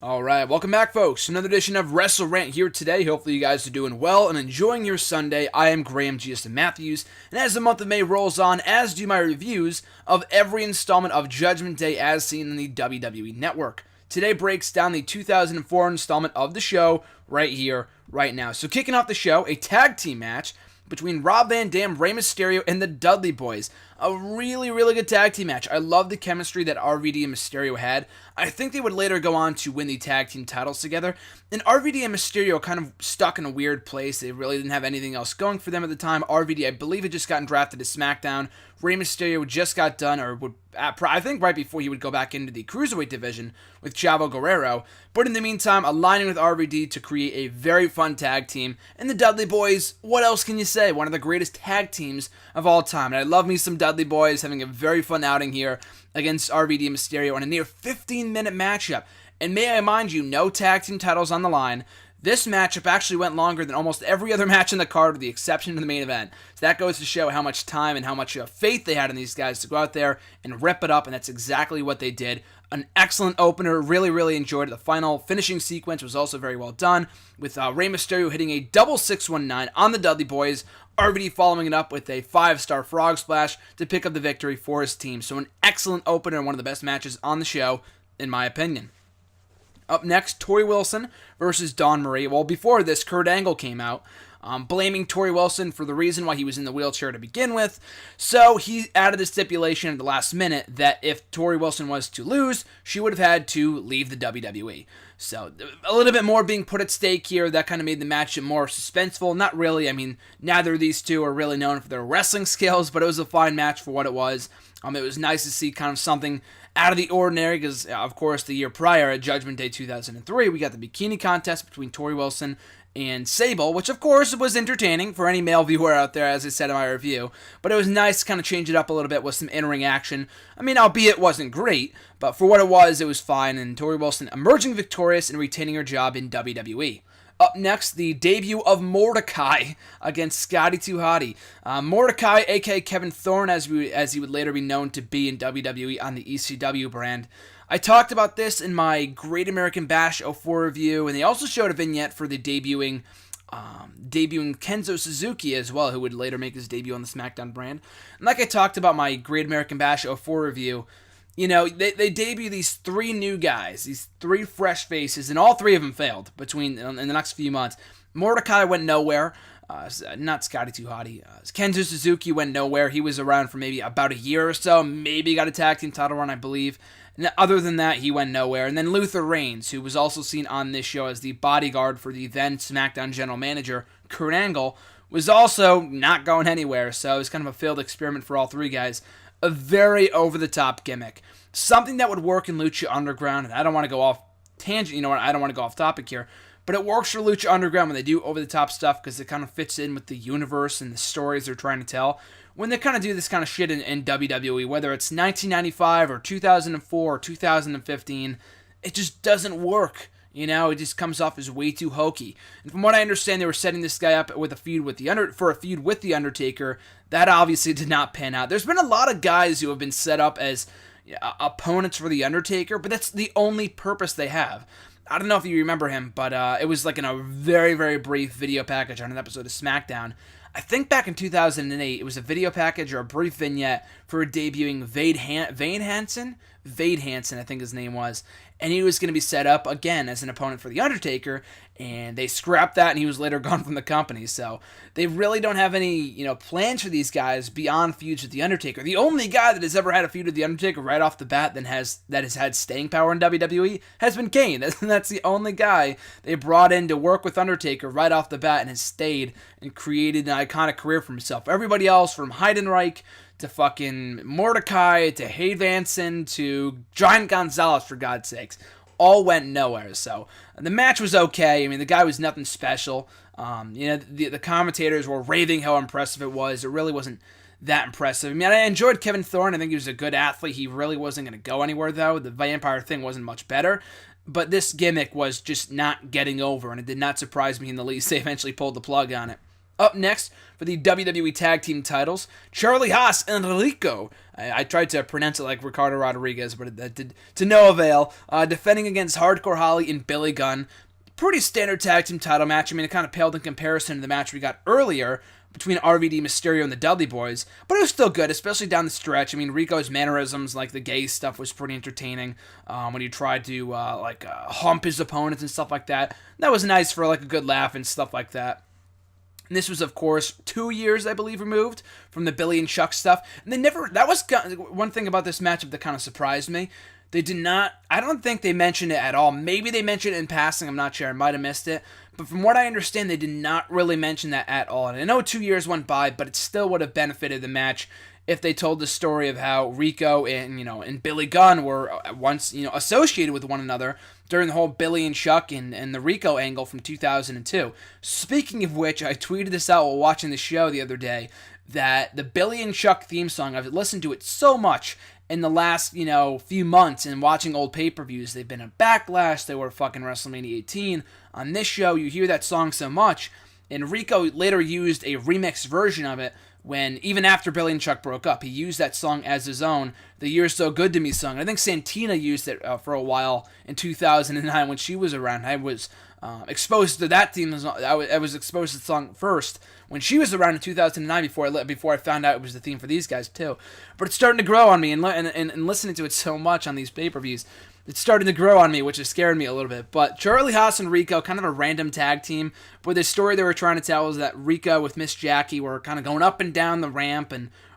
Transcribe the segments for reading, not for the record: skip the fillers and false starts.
Alright, welcome back folks. Another edition of WrestleRant here today. Hopefully you guys are doing well and enjoying your Sunday. I am Graham G.S. Matthews, and as the month of May rolls on, as do my reviews of every installment of Judgment Day as seen in the WWE Network. Today breaks down the 2004 installment of the show right here, right now. So kicking off the show, a tag team match between Rob Van Dam, Rey Mysterio, and the Dudley Boys. A really, really good tag team match. I love the chemistry that RVD and Mysterio had. I think they would later go on to win the tag team titles together. And RVD and Mysterio kind of stuck in a weird place. They really didn't have anything else going for them at the time. RVD, I believe, had just gotten drafted to SmackDown. Rey Mysterio just got done, or would, I think right before he would go back into the Cruiserweight division with Chavo Guerrero. But in the meantime, aligning with RVD to create a very fun tag team. And the Dudley Boys, what else can you say? One of the greatest tag teams of all time. And I love me some Dudley Boys having a very fun outing here against RVD and Mysterio in a near 15-minute matchup. And may I remind you, no tag team titles on the line. This matchup actually went longer than almost every other match in the card with the exception of the main event. So that goes to show how much time and how much faith they had in these guys to go out there and rip it up, and that's exactly what they did. An excellent opener, really, really enjoyed it. The final finishing sequence was also very well done, with Rey Mysterio hitting a double 619 on the Dudley Boys, RVD following it up with a 5-star frog splash to pick up the victory for his team. So an excellent opener and one of the best matches on the show, in my opinion. Up next, Torrie Wilson versus Dawn Marie. Well, before this, Kurt Angle came out, blaming Torrie Wilson for the reason why he was in the wheelchair to begin with. So he added a stipulation at the last minute that if Torrie Wilson was to lose, she would have had to leave the WWE. So a little bit more being put at stake here. That kind of made the match more suspenseful. Not really. I mean, neither of these two are really known for their wrestling skills, but it was a fine match for what it was. It was nice to see kind of something out of the ordinary because, of course, the year prior at Judgment Day 2003, we got the bikini contest between Torrie Wilson and Sable, which, of course, was entertaining for any male viewer out there, as I said in my review. But it was nice to kind of change it up a little bit with some in-ring action. I mean, albeit it wasn't great, but for what it was fine. And Torrie Wilson emerging victorious and retaining her job in WWE. Up next, the debut of Mordecai against Scotty 2 Hotty. Mordecai, aka Kevin Thorne, as he would later be known to be in WWE on the ECW brand. I talked about this in my Great American Bash '04 review, and they also showed a vignette for the debuting Kenzo Suzuki as well, who would later make his debut on the SmackDown brand. And like I talked about my Great American Bash '04 review, you know, they debut these three new guys, these three fresh faces, and all three of them failed in the next few months. Mordecai went nowhere. Not Scotty 2 Hotty. Kenzo Suzuki went nowhere. He was around for maybe about a year or so. Maybe got a tag team title run, I believe. And other than that, he went nowhere. And then Luther Reigns, who was also seen on this show as the bodyguard for the then SmackDown general manager, Kurt Angle, was also not going anywhere. So it was kind of a failed experiment for all three guys. A very over-the-top gimmick. Something that would work in Lucha Underground, and I don't want to go off tangent, you know what, I don't want to go off topic here, but it works for Lucha Underground when they do over-the-top stuff because it kind of fits in with the universe and the stories they're trying to tell. When they kind of do this kind of shit in WWE, whether it's 1995 or 2004 or 2015, it just doesn't work. You know, it just comes off as way too hokey. And from what I understand, they were setting this guy up with a feud with the Undertaker. That obviously did not pan out. There's been a lot of guys who have been set up as opponents for the Undertaker, but that's the only purpose they have. I don't know if you remember him, but it was like in a very, very brief video package on an episode of SmackDown. I think back in 2008, it was a video package or a brief vignette for debuting Vade Hansen, I think his name was, and he was going to be set up again as an opponent for The Undertaker, and they scrapped that, and he was later gone from the company. So they really don't have any, plans for these guys beyond feuds with The Undertaker. The only guy that has ever had a feud with The Undertaker right off the bat that has had staying power in WWE has been Kane. That's the only guy they brought in to work with Undertaker right off the bat and has stayed and created an iconic career for himself. Everybody else, from Heidenreich to fucking Mordecai, to Hayde Vanson, to Giant Gonzalez, for God's sakes, all went nowhere. So the match was okay. I mean, the guy was nothing special. The commentators were raving how impressive it was. It really wasn't that impressive. I mean, I enjoyed Kevin Thorne. I think he was a good athlete. He really wasn't going to go anywhere, though. The vampire thing wasn't much better. But this gimmick was just not getting over, and it did not surprise me in the least. They eventually pulled the plug on it. Up next for the WWE Tag Team titles, Charlie Haas and Rico. I tried to pronounce it like Ricardo Rodriguez, but that did to no avail. Defending against Hardcore Holly and Billy Gunn. Pretty standard tag team title match. I mean, it kind of paled in comparison to the match we got earlier between RVD, Mysterio, and the Dudley Boys, but it was still good, especially down the stretch. I mean, Rico's mannerisms, like the gay stuff, was pretty entertaining when he tried to hump his opponents and stuff like that. That was nice for like a good laugh and stuff like that. And this was, of course, 2 years, I believe, removed from the Billy and Chuck stuff. And that was one thing about this matchup that kind of surprised me. They did not, I don't think they mentioned it at all. Maybe they mentioned it in passing, I'm not sure, I might have missed it. But from what I understand, they did not really mention that at all. And I know 2 years went by, but it still would have benefited the match if they told the story of how Rico and Billy Gunn were once, associated with one another during the whole Billy and Chuck and the Rico angle from 2002. Speaking of which, I tweeted this out while watching the show the other day, that the Billy and Chuck theme song, I've listened to it so much in the last, few months and watching old pay-per-views. They've been a Backlash, they were fucking WrestleMania 18. On this show, you hear that song so much, and Rico later used a remix version of it when, even after Billy and Chuck broke up, he used that song as his own, the You're So Good To Me song. I think Santina used it for a while in 2009 when she was around. I was exposed to that theme. I was exposed to the song first when she was around in 2009 before I found out it was the theme for these guys too. But it's starting to grow on me, and listening to it so much on these pay-per-views, it's starting to grow on me, which is scaring me a little bit. But Charlie Haas and Rico, kind of a random tag team, but the story they were trying to tell was that Rico with Miss Jackie were kind of going up and down the ramp,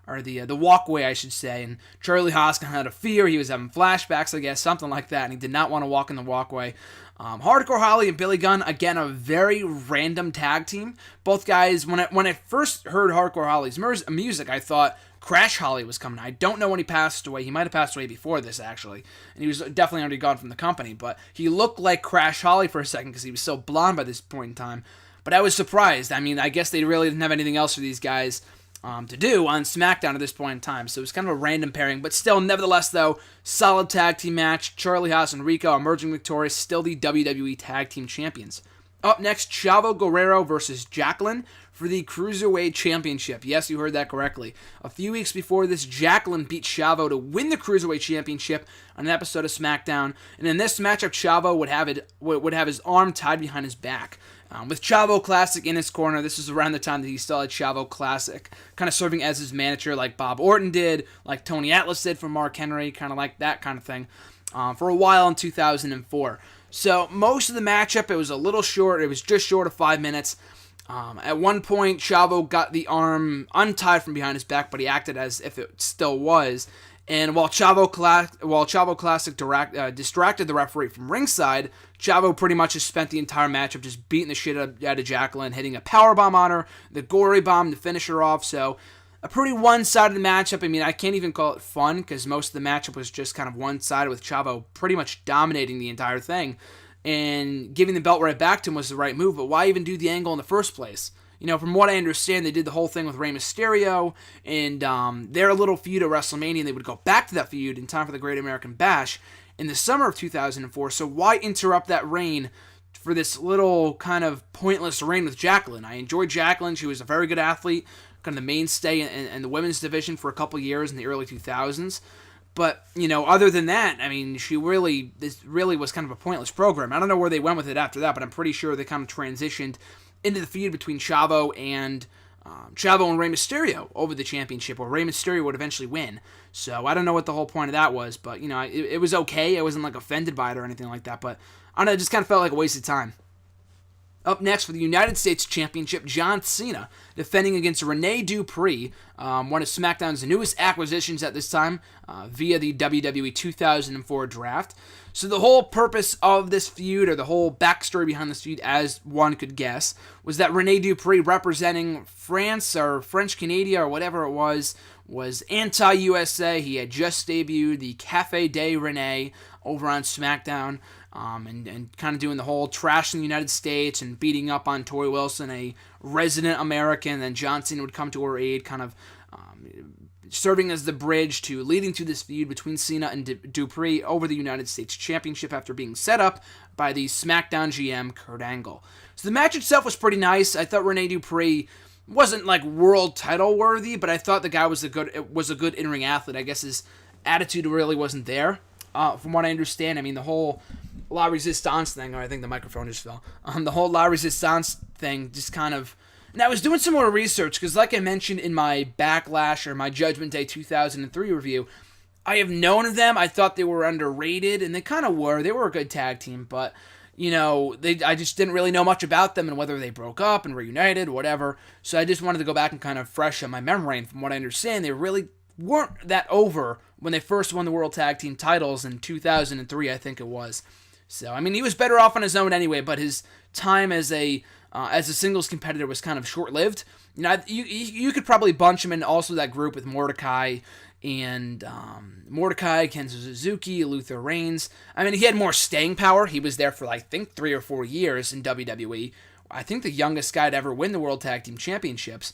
or the walkway, I should say, and Charlie Haas kind of had a fear. He was having flashbacks, I guess, something like that, and he did not want to walk in the walkway. Hardcore Holly and Billy Gunn, again, a very random tag team. Both guys, when I first heard Hardcore Holly's music, I thought Crash Holly was coming. I don't know when he passed away. He might have passed away before this, actually, and he was definitely already gone from the company, but he looked like Crash Holly for a second because he was so blonde by this point in time. But I was surprised. I mean, I guess they really didn't have anything else for these guys to do on SmackDown at this point in time. So it was kind of a random pairing, but still, nevertheless, though, solid tag team match. Charlie Haas and Rico emerging victorious, still the WWE Tag Team Champions. Up next, Chavo Guerrero versus Jacqueline for the Cruiserweight Championship. Yes, you heard that correctly. A few weeks before this, Jacqueline beat Chavo to win the Cruiserweight Championship on an episode of SmackDown. And in this matchup, Chavo would have his arm tied behind his back. With Chavo Classic in his corner, this was around the time that he still had Chavo Classic, kind of serving as his manager like Bob Orton did, like Tony Atlas did for Mark Henry, kind of like that kind of thing, for a while in 2004. So most of the matchup, it was a little short. It was just short of 5 minutes. At one point, Chavo got the arm untied from behind his back, but he acted as if it still was. And while Chavo Classic distracted the referee from ringside, Chavo pretty much just spent the entire matchup just beating the shit out of Jacqueline, hitting a powerbomb on her, the gory bomb to finish her off. So a pretty one-sided matchup. I mean, I can't even call it fun because most of the matchup was just kind of one-sided with Chavo pretty much dominating the entire thing. And giving the belt right back to him was the right move, but why even do the angle in the first place? From what I understand, they did the whole thing with Rey Mysterio and their little feud at WrestleMania, and they would go back to that feud in time for the Great American Bash in the summer of 2004. So why interrupt that reign for this little kind of pointless reign with Jacqueline? I enjoyed Jacqueline. She was a very good athlete, kind of the mainstay in the women's division for a couple years in the early 2000s. But, other than that, I mean, this really was kind of a pointless program. I don't know where they went with it after that, but I'm pretty sure they kind of transitioned into the feud between Chavo and Rey Mysterio over the championship, where Rey Mysterio would eventually win. So I don't know what the whole point of that was, but, it was okay. I wasn't, offended by it or anything like that, but I don't know, it just kind of felt like a waste of time. Up next for the United States Championship, John Cena defending against Rene Dupree, one of SmackDown's newest acquisitions at this time, via the WWE 2004 draft. So the whole purpose of this feud, or the whole backstory behind this feud, as one could guess, was that Rene Dupree, representing France or French Canada or whatever it was anti-USA. He had just debuted the Cafe de Rene over on SmackDown. And kind of doing the whole trash in the United States and beating up on Torrie Wilson, a resident American. Then John Cena would come to her aid, kind of serving as the bridge to leading to this feud between Cena and Dupree over the United States Championship after being set up by the SmackDown GM, Kurt Angle. So the match itself was pretty nice. I thought Rene Dupree wasn't like world title worthy, but I thought the guy was a good in-ring athlete. I guess his attitude really wasn't there, from what I understand. I mean, the whole La Resistance thing, or I think the microphone just fell. The whole La Resistance thing just kind of. And I was doing some more research because, like I mentioned in my Backlash or my Judgment Day 2003 review, I have known of them. I thought they were underrated, and they kind of were. They were a good tag team, but I just didn't really know much about them and whether they broke up and reunited, whatever. So I just wanted to go back and kind of fresh up my memory. And from what I understand, they really weren't that over when they first won the World Tag Team titles in 2003, I think it was. So, I mean, he was better off on his own anyway, but his time as a singles competitor was kind of short-lived. You could probably bunch him in also that group with Mordecai, Kenzo Suzuki, Luther Reigns. I mean, he had more staying power. He was there for, I think, 3 or 4 years in WWE. I think the youngest guy to ever win the World Tag Team Championships.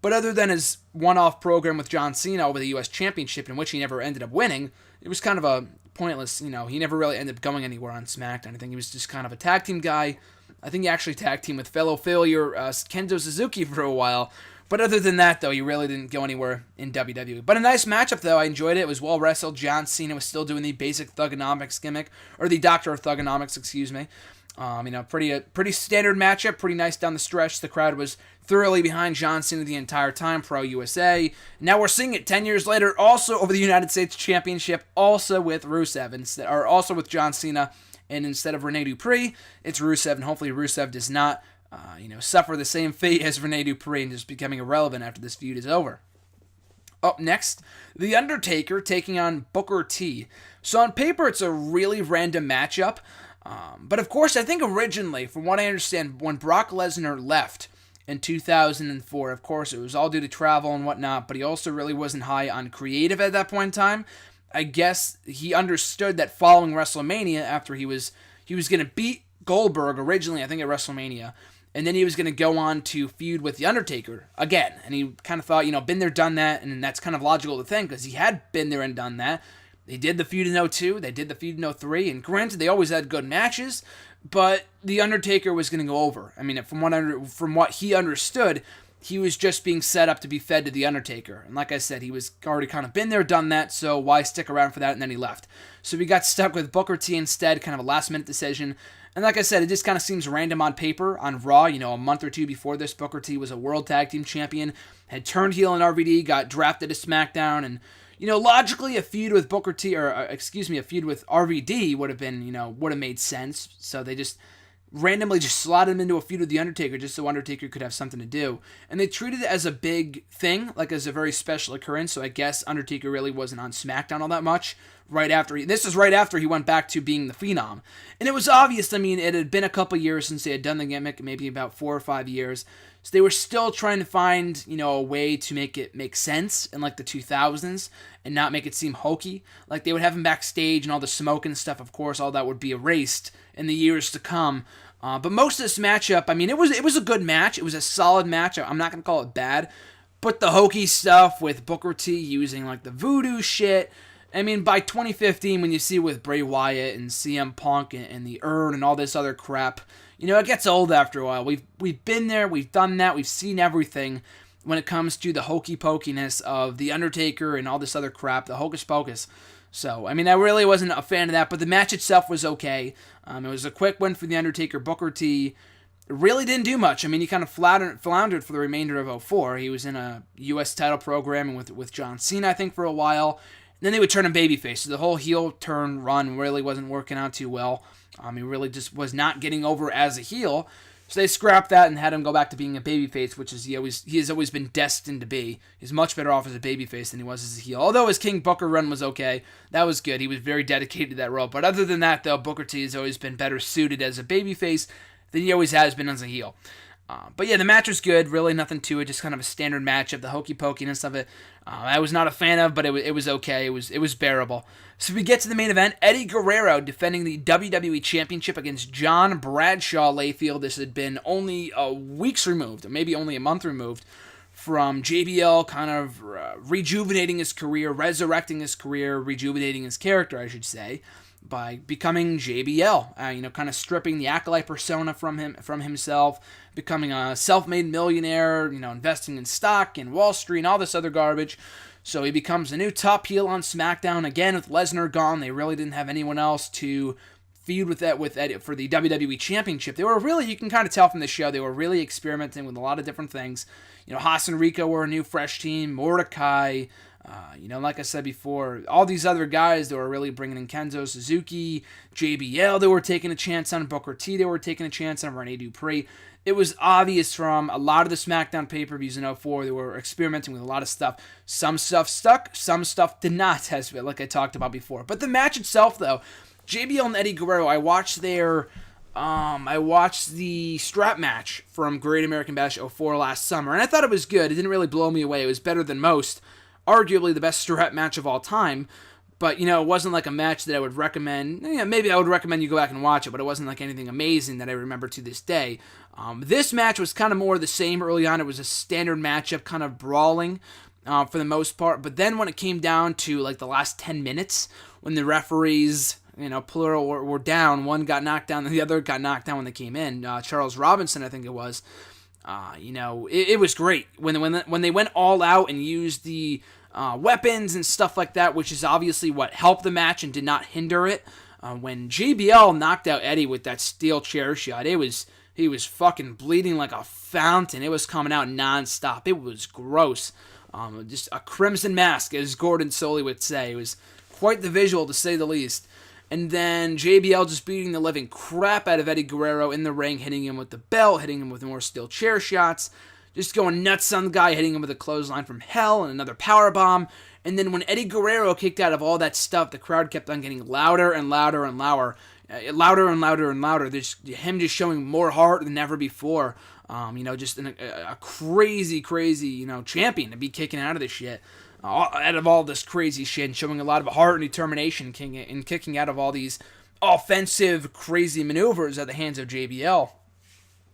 But other than his one-off program with John Cena over the U.S. Championship, in which he never ended up winning, it was kind of a pointless, he never really ended up going anywhere on SmackDown. I think he was just kind of a tag team guy. I think he actually tag teamed with fellow failure Kenzo Suzuki for a while. But other than that, though, he really didn't go anywhere in WWE. But a nice matchup, though. I enjoyed it. It was well wrestled. John Cena was still doing the basic Thugonomics gimmick, or the Doctor of Thugonomics, excuse me. Pretty standard matchup, pretty nice down the stretch. The crowd was thoroughly behind John Cena the entire time, pro USA. Now we're seeing it 10 years later, also over the United States Championship, also with Rusev, or also with John Cena, and instead of Rene Dupree, it's Rusev, and hopefully Rusev does not, suffer the same fate as Rene Dupree and just becoming irrelevant after this feud is over. Up next, The Undertaker taking on Booker T. So on paper, it's a really random matchup. But of course, I think originally, from what I understand, when Brock Lesnar left in 2004, of course, it was all due to travel and whatnot, but he also really wasn't high on creative at that point in time. I guess he understood that following WrestleMania, after he was going to beat Goldberg originally, I think at WrestleMania, and then he was going to go on to feud with The Undertaker again. And he kind of thought, been there, done that, and that's kind of logical to think, because he had been there and done that. They did the feud in 2002, they did the feud in 2003, and granted, they always had good matches, but The Undertaker was going to go over. I mean, from what he understood, he was just being set up to be fed to The Undertaker. And like I said, he was already kind of been there, done that, so why stick around for that? And then he left. So we got stuck with Booker T instead, kind of a last-minute decision. And like I said, it just kind of seems random on paper. On Raw, a month or two before this, Booker T was a World Tag Team Champion, had turned heel in RVD, got drafted to SmackDown, and logically, a feud with Booker T, a feud with RVD would have made sense. So they just randomly just slotted him into a feud with The Undertaker just so Undertaker could have something to do. And they treated it as a big thing, like as a very special occurrence. So I guess Undertaker really wasn't on SmackDown all that much. This is right after he went back to being the Phenom. And it was obvious, it had been a couple years since they had done the gimmick, maybe about 4 or 5 years. So they were still trying to find, a way to make it make sense in like the 2000s and not make it seem hokey. Like they would have him backstage and all the smoke and stuff, of course, all that would be erased in the years to come. But most of this matchup, it was a good match. It was a solid match. I'm not going to call it bad. But the hokey stuff with Booker T using like the voodoo shit, by 2015, when you see it with Bray Wyatt and CM Punk and the Urn and all this other crap, it gets old after a while. We've been there, we've done that, we've seen everything when it comes to the hokey pokiness of The Undertaker and all this other crap, the hocus pocus. So, I really wasn't a fan of that, but the match itself was okay. It was a quick win for The Undertaker. Booker T really didn't do much. He kind of floundered for the remainder of 2004. He was in a U.S. title program with John Cena, I think, for a while. Then they would turn him babyface. So the whole heel turn run really wasn't working out too well. He really just was not getting over as a heel. So they scrapped that and had him go back to being a babyface, which is he has always been destined to be. He's much better off as a babyface than he was as a heel. Although his King Booker run was okay. That was good. He was very dedicated to that role. But other than that, though, Booker T has always been better suited as a babyface than he always has been as a heel. But yeah, the match was good. Really nothing to it. Just kind of a standard matchup. The hokey pokiness of it, I was not a fan of, but it was okay. It was bearable. So we get to the main event. Eddie Guerrero defending the WWE Championship against John Bradshaw Layfield. This had been only weeks removed, or maybe only a month removed, from JBL kind of rejuvenating his career, resurrecting his career, rejuvenating his character, I should say. by becoming JBL, kind of stripping the Acolyte persona from himself, becoming a self-made millionaire, investing in stock and Wall Street and all this other garbage. So he becomes the new top heel on SmackDown. Again, with Lesnar gone, they really didn't have anyone else to feud with Eddie for the WWE Championship. They were really, you can kind of tell from the show, they were really experimenting with a lot of different things. Haas and Rico were a new fresh team. Mordecai, like I said before, all these other guys, they were really bringing in Kenzo Suzuki, JBL, they were taking a chance on Booker T, they were taking a chance on Rene Dupree. It was obvious from a lot of the SmackDown pay-per-views in 2004, they were experimenting with a lot of stuff. Some stuff stuck, some stuff did not, like I talked about before. But the match itself, though, JBL and Eddie Guerrero, I watched the strap match from Great American Bash 2004 last summer, and I thought it was good. It didn't really blow me away. It was better than most. Arguably the best strap match of all time, but, it wasn't like a match that I would recommend. Maybe I would recommend you go back and watch it, but it wasn't like anything amazing that I remember to this day. This match was kind of more the same early on. It was a standard matchup, kind of brawling for the most part, but then when it came down to like the last 10 minutes, when the referees, plural, were down, one got knocked down, and the other got knocked down when they came in. Charles Robinson, I think it was. It was great when they went all out and used the weapons and stuff like that, which is obviously what helped the match and did not hinder it. When JBL knocked out Eddie with that steel chair shot, he was fucking bleeding like a fountain. It was coming out nonstop. It was gross. Just a crimson mask, as Gordon Soley would say. It was quite the visual, to say the least. And then JBL just beating the living crap out of Eddie Guerrero in the ring, hitting him with the belt, hitting him with more steel chair shots, just going nuts on the guy, hitting him with a clothesline from hell and another powerbomb. And then when Eddie Guerrero kicked out of all that stuff, the crowd kept on getting louder and louder and louder. Louder and louder and louder. Him just showing more heart than ever before. Just a crazy, champion to be kicking out of this shit. Out of all this crazy shit, and showing a lot of heart and determination in kicking out of all these offensive, crazy maneuvers at the hands of JBL.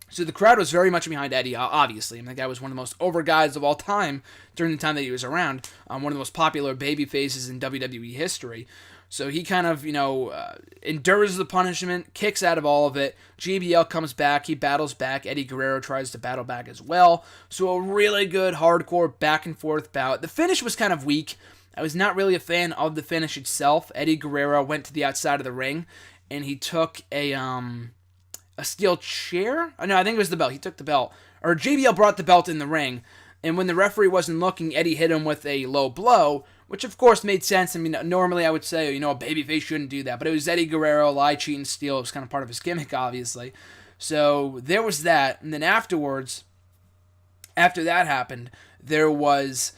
So the crowd was very much behind Eddie, obviously. The guy was one of the most over guys of all time during the time that he was around. One of the most popular baby faces in WWE history. So he kind of, endures the punishment, kicks out of all of it. JBL comes back, he battles back. Eddie Guerrero tries to battle back as well. So a really good, hardcore, back-and-forth bout. The finish was kind of weak. I was not really a fan of the finish itself. Eddie Guerrero went to the outside of the ring, and he took a steel chair? Oh, no, I think it was the belt. He took the belt. Or JBL brought the belt in the ring, and when the referee wasn't looking, Eddie hit him with a low blow, which of course made sense. Normally I would say, a babyface shouldn't do that, but it was Eddie Guerrero, lie, cheat, and steal. It was kind of part of his gimmick, obviously. So there was that, and then after that happened, there was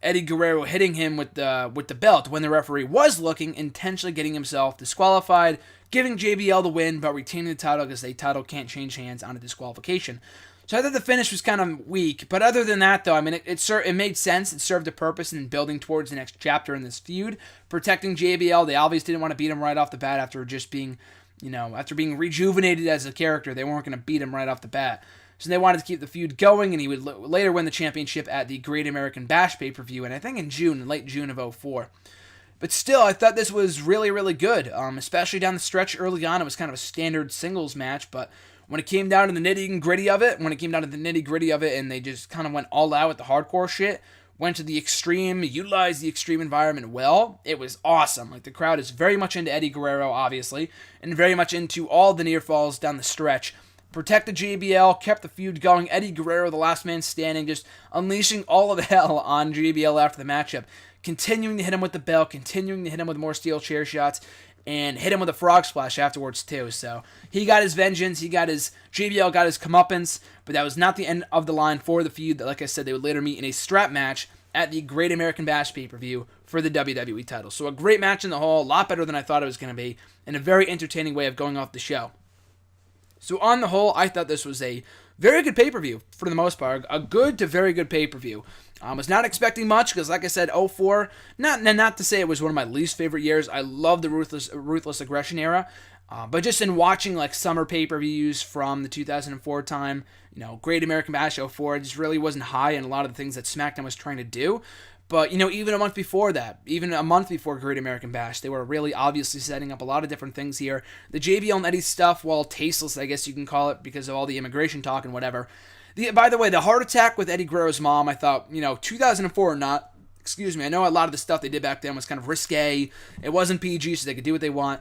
Eddie Guerrero hitting him with the belt when the referee was looking, intentionally getting himself disqualified, giving JBL the win, but retaining the title because the title can't change hands on a disqualification. So I thought the finish was kind of weak, but other than that, though, it made sense. It served a purpose in building towards the next chapter in this feud, protecting JBL. They obviously didn't want to beat him right off the bat after just being, after being rejuvenated as a character. They weren't going to beat him right off the bat. So they wanted to keep the feud going, and he would later win the championship at the Great American Bash pay-per-view, and I think in late June of 2004. But still, I thought this was really, really good, especially down the stretch early on. It was kind of a standard singles match, but when it came down to the nitty-gritty of it, and they just kind of went all out with the hardcore shit, went to the extreme, utilized the extreme environment well, it was awesome. The crowd is very much into Eddie Guerrero, obviously, and very much into all the near falls down the stretch. Protected JBL, kept the feud going. Eddie Guerrero, the last man standing, just unleashing all of hell on JBL after the matchup, continuing to hit him with the belt, continuing to hit him with more steel chair shots, and hit him with a frog splash afterwards too. So he got his vengeance, JBL got his comeuppance, but that was not the end of the line for the feud. Like I said, they would later meet in a strap match at the Great American Bash pay-per-view for the WWE title. So a great match in the whole, a lot better than I thought it was going to be, and a very entertaining way of going off the show. So on the whole, I thought this was a very good pay-per-view for the most part. A good to very good pay-per-view. I was not expecting much because, like I said, 2004, not to say it was one of my least favorite years. I love the Ruthless Aggression era. But just in watching summer pay-per-views from the 2004 time, Great American Bash 2004, it just really wasn't high in a lot of the things that SmackDown was trying to do. But, even a month before that, even a month before Great American Bash, they were really obviously setting up a lot of different things here. The JBL and Eddie stuff, while tasteless, I guess you can call it, because of all the immigration talk and whatever. By the way, the heart attack with Eddie Guerrero's mom, I thought, 2004 or not, excuse me, I know a lot of the stuff they did back then was kind of risque. It wasn't PG, so they could do what they want.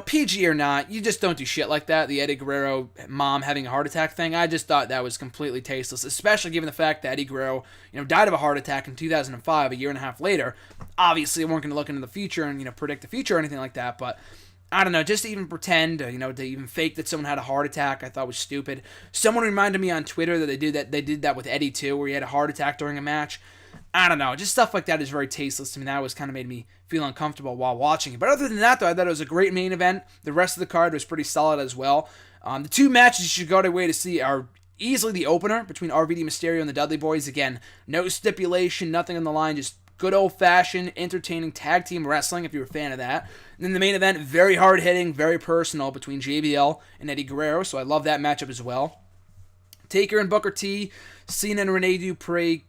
PG or not, you just don't do shit like that. The Eddie Guerrero mom having a heart attack thing, I just thought that was completely tasteless, especially given the fact that Eddie Guerrero, died of a heart attack in 2005, a year and a half later. Obviously, we weren't going to look into the future and, predict the future or anything like that, but I don't know, just to even pretend, to even fake that someone had a heart attack, I thought was stupid. Someone reminded me on Twitter that they did that with Eddie too, where he had a heart attack during a match. I don't know, just stuff like that is very tasteless to me. That was kind of made me feel uncomfortable while watching it. But other than that, though, I thought it was a great main event. The rest of the card was pretty solid as well. The two matches you should go to way to see are easily the opener between RVD Mysterio and the Dudley Boys. Again, no stipulation, nothing on the line, just good old-fashioned, entertaining tag team wrestling, if you're a fan of that. And then the main event, very hard-hitting, very personal between JBL and Eddie Guerrero, so I love that matchup as well. Taker and Booker T, Cena and Rene Dupree,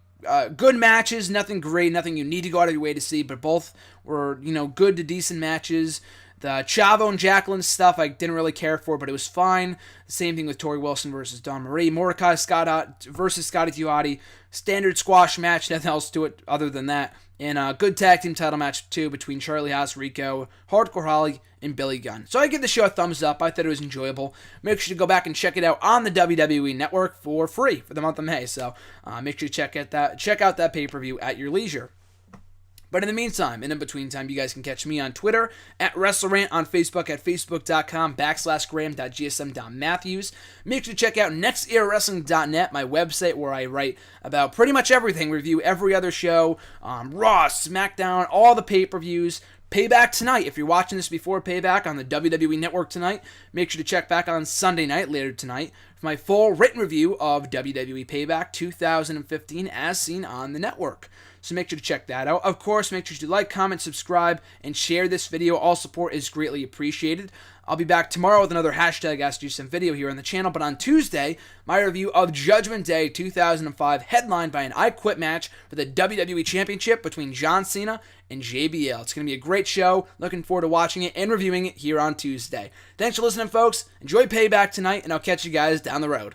good matches, nothing great, nothing you need to go out of your way to see, but both were, good to decent matches. The Chavo and Jacqueline stuff I didn't really care for, but it was fine. The same thing with Torrie Wilson versus Dawn Marie. Mordecai versus Scotty Tuati. Standard squash match, nothing else to it other than that. And a good tag team title match, too, between Charlie Haas, Rico, Hardcore Holly, and Billy Gunn. So I give the show a thumbs up. I thought it was enjoyable. Make sure to go back and check it out on the WWE Network for free for the month of May. So make sure to check out that pay-per-view at your leisure. But in the meantime, and in between time, you guys can catch me on Twitter, at WrestleRant, on Facebook, at facebook.com/graham.gsm.matthews. Make sure to check out nextEraWrestling.net, my website where I write about pretty much everything, review every other show, Raw, SmackDown, all the pay-per-views. Payback tonight. If you're watching this before Payback on the WWE Network tonight, make sure to check back on Sunday night, later tonight, for my full written review of WWE Payback 2015 as seen on the network. So make sure to check that out. Of course, make sure to like, comment, subscribe, and share this video. All support is greatly appreciated. I'll be back tomorrow with another hashtag AskJSM video here on the channel, but on Tuesday, my review of Judgment Day 2005, headlined by an I Quit match for the WWE Championship between John Cena and JBL. It's going to be a great show. Looking forward to watching it and reviewing it here on Tuesday. Thanks for listening, folks. Enjoy Payback tonight, and I'll catch you guys down the road.